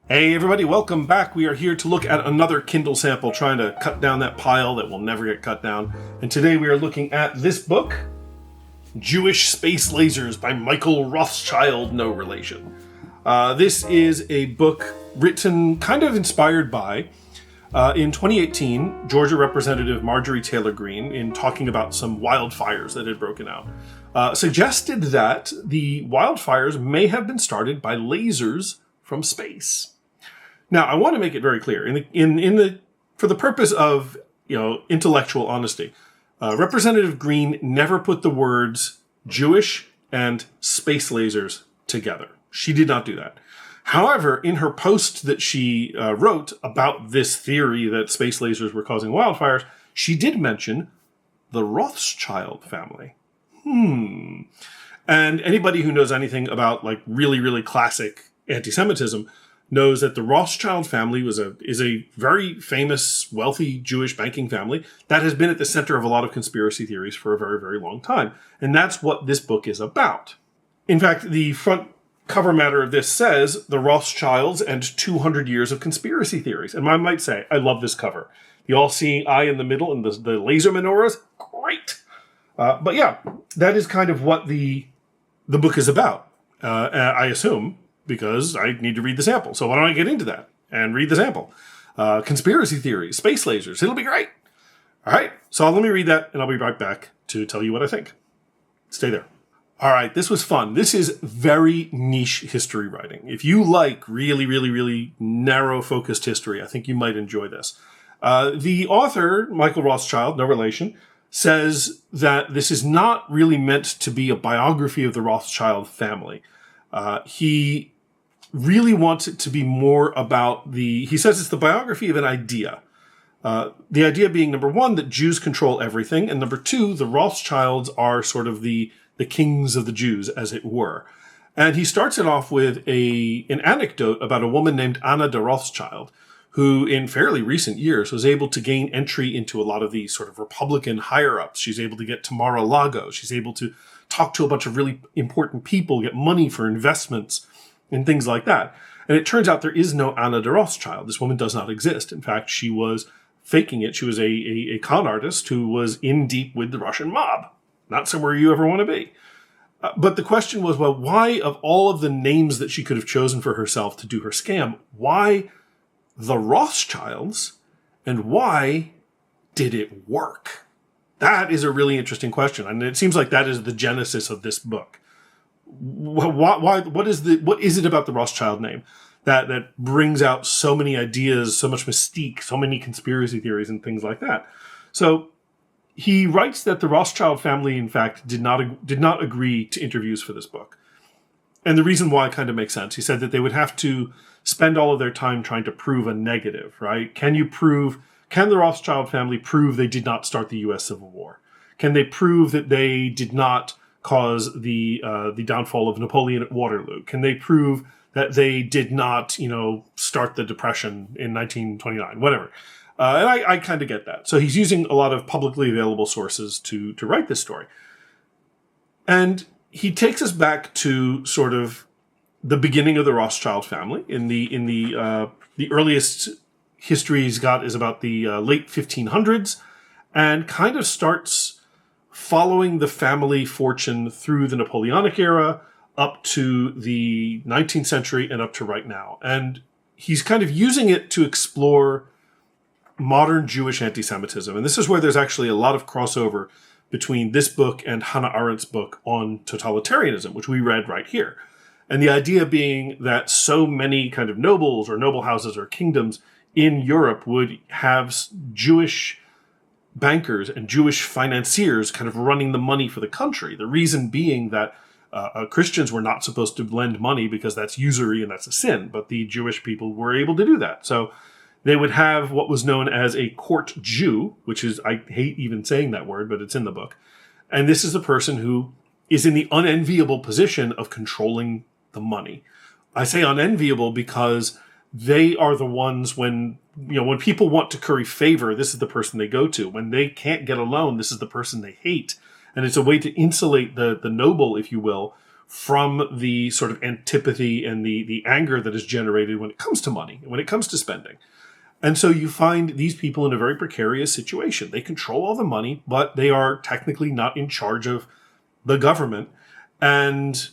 Hey everybody, welcome back. We are here to look at another Kindle sample, trying to cut down that pile that will never get cut down. And today we are looking at this book, Jewish Space Lasers by Michael Rothschild, no relation. This is a book written, kind of inspired by, in 2018, Georgia Representative Marjorie Taylor Greene, in talking about some wildfires that had broken out, suggested that the wildfires may have been started by lasers from space. Now, I want to make it very clear, for the purpose of intellectual honesty, Representative Greene never put the words Jewish and space lasers together. She did not do that. However, in her post that she wrote about this theory that space lasers were causing wildfires, she did mention the Rothschild family. And anybody who knows anything about really, really classic anti-Semitism knows that the Rothschild family is a very famous, wealthy Jewish banking family that has been at the center of a lot of conspiracy theories for a very, very long time. And that's what this book is about. In fact, the front cover matter of this says the Rothschilds and 200 years of conspiracy theories. And I might say, I love this cover. The all-seeing eye in the middle and the laser menorahs, great. But yeah, that is kind of what the book is about, I assume, because I need to read the sample. So why don't I get into that and read the sample? Conspiracy theories, space lasers, it'll be great. All right, so let me read that and I'll be right back to tell you what I think. Stay there. All right, this was fun. This is very niche history writing. If you like really, really, really narrow-focused history, I think you might enjoy this. The author, Michael Rothschild, no relation, says that this is not really meant to be a biography of the Rothschild family. He really wants it to be more about he says it's the biography of an idea. The idea being, number one, that Jews control everything, and number two, the Rothschilds are sort of the kings of the Jews, as it were. And he starts it off with an anecdote about a woman named Anna de Rothschild, who in fairly recent years was able to gain entry into a lot of these sort of Republican higher-ups. She's able to get to Mar-a-Lago. She's able to talk to a bunch of really important people, get money for investments, and things like that. And it turns out there is no Anna de Rothschild. This woman does not exist. In fact, she was faking it. She was a con artist who was in deep with the Russian mob. Not somewhere you ever want to be. But the question was, well, why, of all of the names that she could have chosen for herself to do her scam, why the Rothschilds, and why did it work? That is a really interesting question. And it seems like that is the genesis of this book. Why, what is it about the Rothschild name that brings out so many ideas, so much mystique, so many conspiracy theories and things like that? So he writes that the Rothschild family, in fact, did not agree to interviews for this book. And the reason why kind of makes sense. He said that they would have to spend all of their time trying to prove a negative, right? Can the Rothschild family prove they did not start the U.S. Civil War? Can they prove that they did not cause the downfall of Napoleon at Waterloo? Can they prove that they did not, start the Depression in 1929? Whatever. And I kind of get that. So he's using a lot of publicly available sources to write this story. And he takes us back to sort of the beginning of the Rothschild family. In the earliest history he's got is about the late 1500s, and kind of starts following the family fortune through the Napoleonic era up to the 19th century and up to right now. And he's kind of using it to explore modern Jewish anti-Semitism. And this is where there's actually a lot of crossover between this book and Hannah Arendt's book on totalitarianism, which we read right here. And the idea being that so many kind of nobles or noble houses or kingdoms in Europe would have Jewish bankers and Jewish financiers kind of running the money for the country. The reason being that Christians were not supposed to lend money because that's usury and that's a sin, but the Jewish people were able to do that. So they would have what was known as a court Jew, which is, I hate even saying that word, but it's in the book. And this is the person who is in the unenviable position of controlling the money. I say unenviable because they are the ones when people want to curry favor, this is the person they go to. When they can't get a loan, this is the person they hate. And it's a way to insulate the noble, if you will, from the sort of antipathy and the anger that is generated when it comes to money, when it comes to spending. And so you find these people in a very precarious situation. They control all the money, but they are technically not in charge of the government. And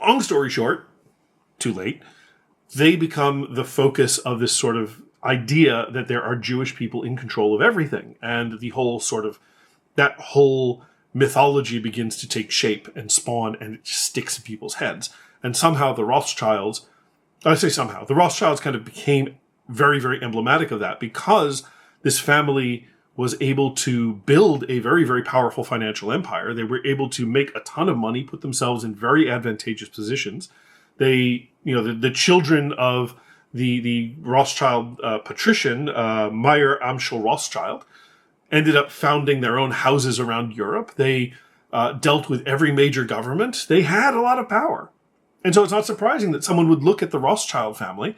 long story short, too late, they become the focus of this sort of idea that there are Jewish people in control of everything. And the whole sort of, that whole mythology begins to take shape and spawn, and it just sticks in people's heads. And somehow the Rothschilds kind of became very, very emblematic of that, because this family was able to build a very, very powerful financial empire. They were able to make a ton of money, put themselves in very advantageous positions. They, the children of the Rothschild patrician, Meyer Amschel Rothschild, ended up founding their own houses around Europe. They dealt with every major government. They had a lot of power. And so it's not surprising that someone would look at the Rothschild family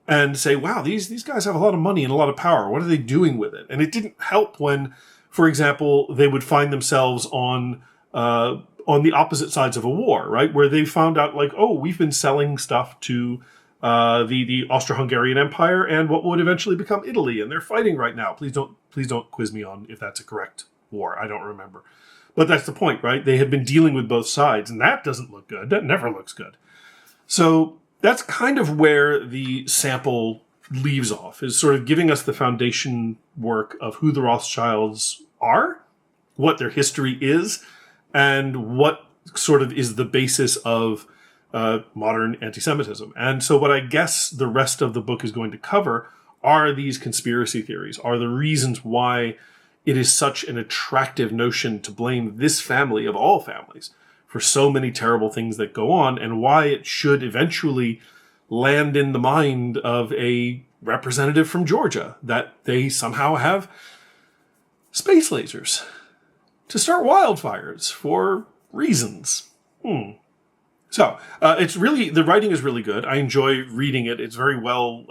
and say, wow, these guys have a lot of money and a lot of power. What are they doing with it? And it didn't help when, for example, they would find themselves on the opposite sides of a war, right? Where they found out, like, oh, we've been selling stuff to the Austro-Hungarian Empire and what would eventually become Italy, and they're fighting right now. Please don't quiz me on if that's a correct war. I don't remember. But that's the point, right? They had been dealing with both sides, and that doesn't look good. That never looks good. So that's kind of where the sample leaves off, is sort of giving us the foundation work of who the Rothschilds are, what their history is, and what sort of is the basis of modern anti-Semitism. And so what I guess the rest of the book is going to cover are these conspiracy theories, are the reasons why it is such an attractive notion to blame this family of all families for so many terrible things that go on, and why it should eventually land in the mind of a representative from Georgia that they somehow have space lasers to start wildfires for reasons. So it's really, the writing is really good. I enjoy reading it. It's very well,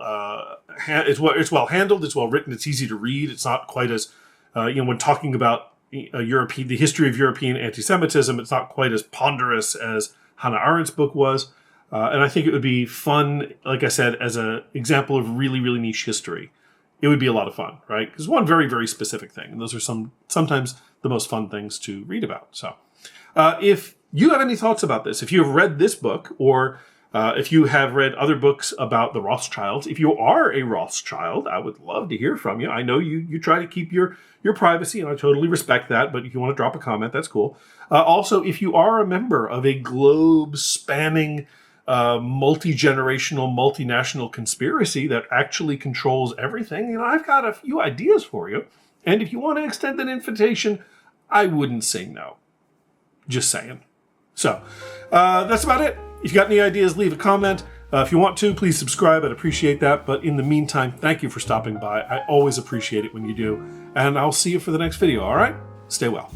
it's well handled. It's well written. It's easy to read. It's not quite as, when talking about the history of European anti-Semitism, it's not quite as ponderous as Hannah Arendt's book was. And I think it would be fun, like I said, as an example of really, really niche history. It would be a lot of fun, right? Because one very, very specific thing. And those are sometimes the most fun things to read about. So if you have any thoughts about this, if you have read this book, or if you have read other books about the Rothschilds, if you are a Rothschild, I would love to hear from you. I know you try to keep your privacy, and I totally respect that, but if you want to drop a comment, that's cool. Also, if you are a member of a globe-spanning, multi-generational, multinational conspiracy that actually controls everything, I've got a few ideas for you. And if you want to extend an invitation, I wouldn't say no. Just saying. So, that's about it. If you got any ideas, leave a comment. If you want to, please subscribe. I'd appreciate that. But in the meantime, thank you for stopping by. I always appreciate it when you do. And I'll see you for the next video, all right? Stay well.